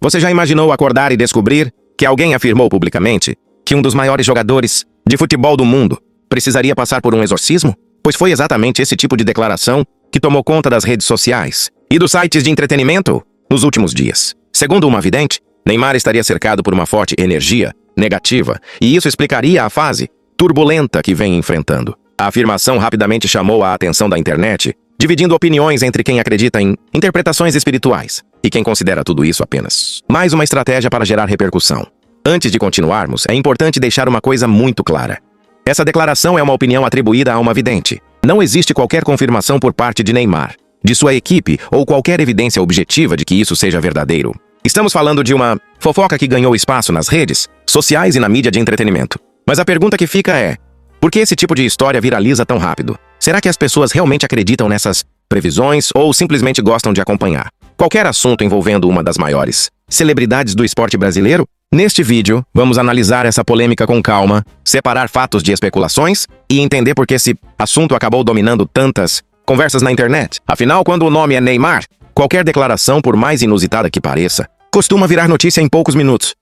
Você já imaginou acordar e descobrir que alguém afirmou publicamente que um dos maiores jogadores de futebol do mundo precisaria passar por um exorcismo? Pois foi exatamente esse tipo de declaração que tomou conta das redes sociais e dos sites de entretenimento nos últimos dias. Segundo uma vidente, Neymar estaria cercado por uma forte energia negativa, e isso explicaria a fase turbulenta que vem enfrentando. A afirmação rapidamente chamou a atenção da internet, dividindo opiniões entre quem acredita em interpretações espirituais e quem considera tudo isso apenas mais uma estratégia para gerar repercussão. Antes de continuarmos, é importante deixar uma coisa muito clara. Essa declaração é uma opinião atribuída a uma vidente. Não existe qualquer confirmação por parte de Neymar, de sua equipe ou qualquer evidência objetiva de que isso seja verdadeiro. Estamos falando de uma fofoca que ganhou espaço nas redes sociais e na mídia de entretenimento. Mas a pergunta que fica é: por que esse tipo de história viraliza tão rápido? Será que as pessoas realmente acreditam nessas previsões ou simplesmente gostam de acompanhar qualquer assunto envolvendo uma das maiores celebridades do esporte brasileiro? Neste vídeo, vamos analisar essa polêmica com calma, separar fatos de especulações e entender por que esse assunto acabou dominando tantas conversas na internet. Afinal, quando o nome é Neymar, qualquer declaração, por mais inusitada que pareça, costuma virar notícia em poucos minutos.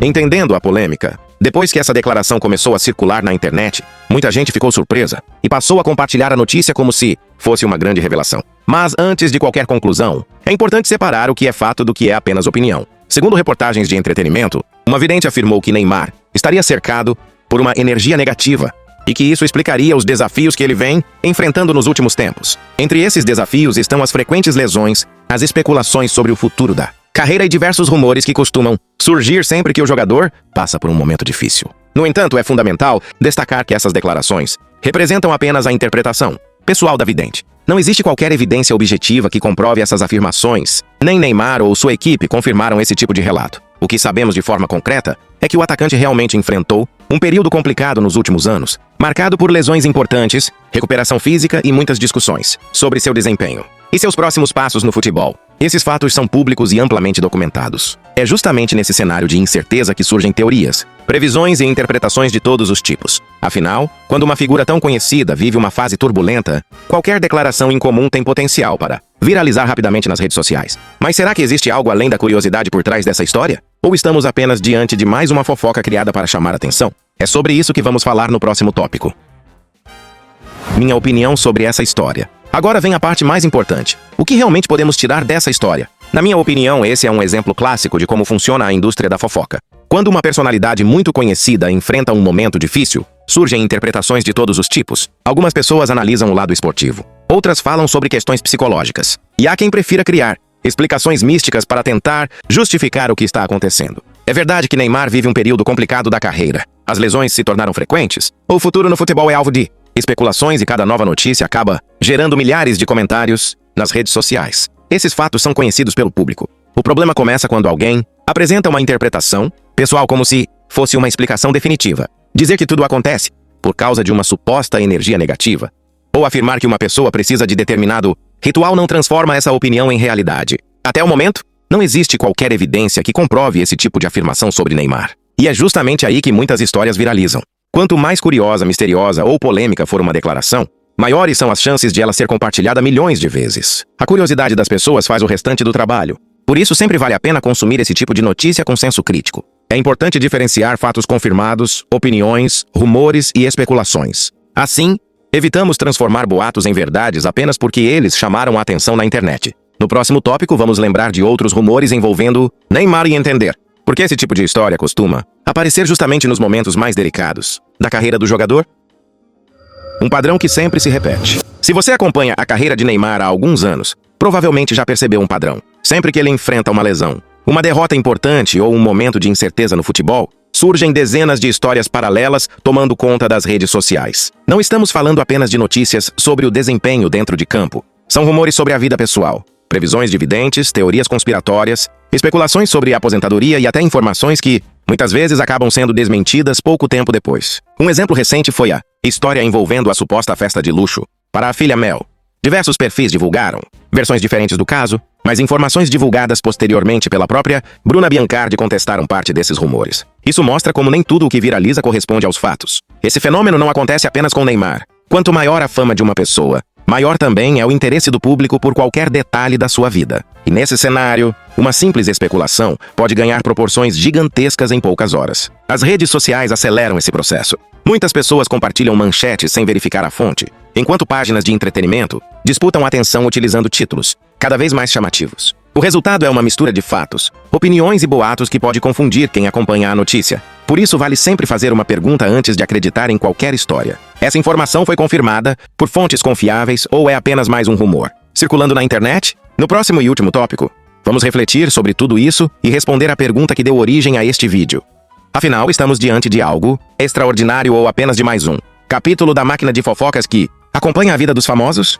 Entendendo a polêmica, depois que essa declaração começou a circular na internet, muita gente ficou surpresa e passou a compartilhar a notícia como se fosse uma grande revelação. Mas antes de qualquer conclusão, é importante separar o que é fato do que é apenas opinião. Segundo reportagens de entretenimento, uma vidente afirmou que Neymar estaria cercado por uma energia negativa e que isso explicaria os desafios que ele vem enfrentando nos últimos tempos. Entre esses desafios estão as frequentes lesões, as especulações sobre o futuro da carreira e diversos rumores que costumam surgir sempre que o jogador passa por um momento difícil. No entanto, é fundamental destacar que essas declarações representam apenas a interpretação pessoal da vidente. Não existe qualquer evidência objetiva que comprove essas afirmações. Nem Neymar ou sua equipe confirmaram esse tipo de relato. O que sabemos de forma concreta é que o atacante realmente enfrentou um período complicado nos últimos anos, marcado por lesões importantes, recuperação física e muitas discussões sobre seu desempenho e seus próximos passos no futebol. Esses fatos são públicos e amplamente documentados. É justamente nesse cenário de incerteza que surgem teorias, previsões e interpretações de todos os tipos. Afinal, quando uma figura tão conhecida vive uma fase turbulenta, qualquer declaração incomum tem potencial para viralizar rapidamente nas redes sociais. Mas será que existe algo além da curiosidade por trás dessa história? Ou estamos apenas diante de mais uma fofoca criada para chamar atenção? É sobre isso que vamos falar no próximo tópico. Minha opinião sobre essa história. Agora vem a parte mais importante. O que realmente podemos tirar dessa história? Na minha opinião, esse é um exemplo clássico de como funciona a indústria da fofoca. Quando uma personalidade muito conhecida enfrenta um momento difícil, surgem interpretações de todos os tipos. Algumas pessoas analisam o lado esportivo, outras falam sobre questões psicológicas. E há quem prefira criar explicações místicas para tentar justificar o que está acontecendo. É verdade que Neymar vive um período complicado da carreira. As lesões se tornaram frequentes. O futuro no futebol é alvo de especulações e cada nova notícia acaba gerando milhares de comentários nas redes sociais. Esses fatos são conhecidos pelo público. O problema começa quando alguém apresenta uma interpretação pessoal como se fosse uma explicação definitiva. Dizer que tudo acontece por causa de uma suposta energia negativa, ou afirmar que uma pessoa precisa de determinado ritual não transforma essa opinião em realidade. Até o momento, não existe qualquer evidência que comprove esse tipo de afirmação sobre Neymar. E é justamente aí que muitas histórias viralizam. Quanto mais curiosa, misteriosa ou polêmica for uma declaração, maiores são as chances de ela ser compartilhada milhões de vezes. A curiosidade das pessoas faz o restante do trabalho. Por isso, sempre vale a pena consumir esse tipo de notícia com senso crítico. É importante diferenciar fatos confirmados, opiniões, rumores e especulações. Assim, evitamos transformar boatos em verdades apenas porque eles chamaram a atenção na internet. No próximo tópico, vamos lembrar de outros rumores envolvendo Neymar e entender por que esse tipo de história costuma aparecer justamente nos momentos mais delicados da carreira do jogador. Um padrão que sempre se repete. Se você acompanha a carreira de Neymar há alguns anos, provavelmente já percebeu um padrão. Sempre que ele enfrenta uma lesão, uma derrota importante ou um momento de incerteza no futebol, surgem dezenas de histórias paralelas tomando conta das redes sociais. Não estamos falando apenas de notícias sobre o desempenho dentro de campo. São rumores sobre a vida pessoal, previsões de videntes, teorias conspiratórias, especulações sobre a aposentadoria e até informações que, muitas vezes, acabam sendo desmentidas pouco tempo depois. Um exemplo recente foi a história envolvendo a suposta festa de luxo para a filha Mel. Diversos perfis divulgaram versões diferentes do caso, mas informações divulgadas posteriormente pela própria Bruna Biancardi contestaram parte desses rumores. Isso mostra como nem tudo o que viraliza corresponde aos fatos. Esse fenômeno não acontece apenas com Neymar. Quanto maior a fama de uma pessoa, maior também é o interesse do público por qualquer detalhe da sua vida. E nesse cenário, uma simples especulação pode ganhar proporções gigantescas em poucas horas. As redes sociais aceleram esse processo. Muitas pessoas compartilham manchetes sem verificar a fonte, enquanto páginas de entretenimento disputam atenção utilizando títulos cada vez mais chamativos. O resultado é uma mistura de fatos, opiniões e boatos que pode confundir quem acompanha a notícia. Por isso, vale sempre fazer uma pergunta antes de acreditar em qualquer história. Essa informação foi confirmada por fontes confiáveis ou é apenas mais um rumor circulando na internet? No próximo e último tópico, vamos refletir sobre tudo isso e responder à pergunta que deu origem a este vídeo. Afinal, estamos diante de algo extraordinário ou apenas de mais um capítulo da máquina de fofocas que acompanha a vida dos famosos?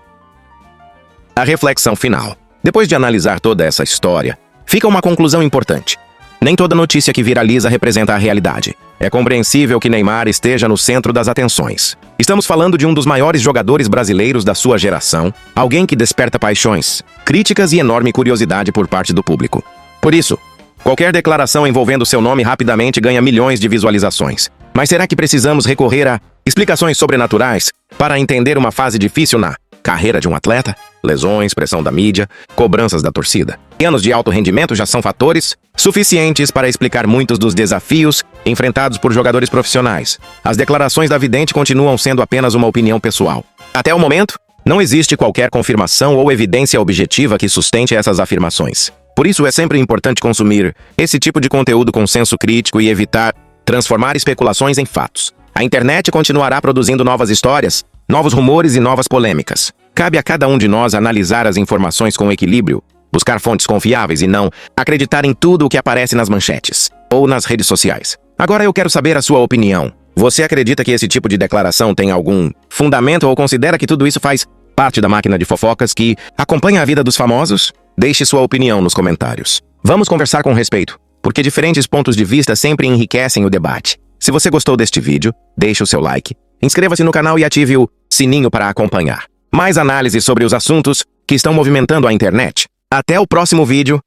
A reflexão final. Depois de analisar toda essa história, fica uma conclusão importante. Nem toda notícia que viraliza representa a realidade. É compreensível que Neymar esteja no centro das atenções. Estamos falando de um dos maiores jogadores brasileiros da sua geração, alguém que desperta paixões, críticas e enorme curiosidade por parte do público. Por isso, qualquer declaração envolvendo seu nome rapidamente ganha milhões de visualizações. Mas será que precisamos recorrer a explicações sobrenaturais para entender uma fase difícil na carreira de um atleta? Lesões, pressão da mídia, cobranças da torcida e anos de alto rendimento já são fatores suficientes para explicar muitos dos desafios enfrentados por jogadores profissionais. As declarações da vidente continuam sendo apenas uma opinião pessoal. Até o momento, não existe qualquer confirmação ou evidência objetiva que sustente essas afirmações. Por isso é sempre importante consumir esse tipo de conteúdo com senso crítico e evitar transformar especulações em fatos. A internet continuará produzindo novas histórias, novos rumores e novas polêmicas. Cabe a cada um de nós analisar as informações com equilíbrio, buscar fontes confiáveis e não acreditar em tudo o que aparece nas manchetes ou nas redes sociais. Agora eu quero saber a sua opinião. Você acredita que esse tipo de declaração tem algum fundamento ou considera que tudo isso faz parte da máquina de fofocas que acompanha a vida dos famosos? Deixe sua opinião nos comentários. Vamos conversar com respeito, porque diferentes pontos de vista sempre enriquecem o debate. Se você gostou deste vídeo, deixe o seu like, inscreva-se no canal e ative o sininho para acompanhar mais análises sobre os assuntos que estão movimentando a internet. Até o próximo vídeo.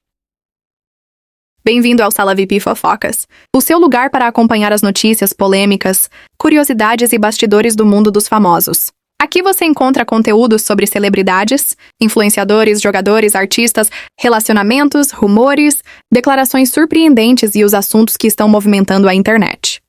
Bem-vindo ao Sala VIP Fofocas, o seu lugar para acompanhar as notícias, polêmicas, curiosidades e bastidores do mundo dos famosos. Aqui você encontra conteúdos sobre celebridades, influenciadores, jogadores, artistas, relacionamentos, rumores, declarações surpreendentes e os assuntos que estão movimentando a internet.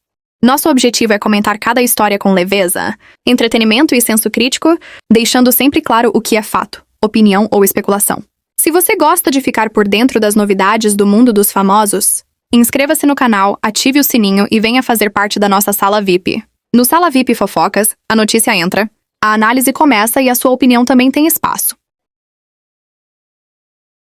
Nosso objetivo é comentar cada história com leveza, entretenimento e senso crítico, deixando sempre claro o que é fato, opinião ou especulação. Se você gosta de ficar por dentro das novidades do mundo dos famosos, inscreva-se no canal, ative o sininho e venha fazer parte da nossa Sala VIP. No Sala VIP Fofocas, a notícia entra, a análise começa e a sua opinião também tem espaço.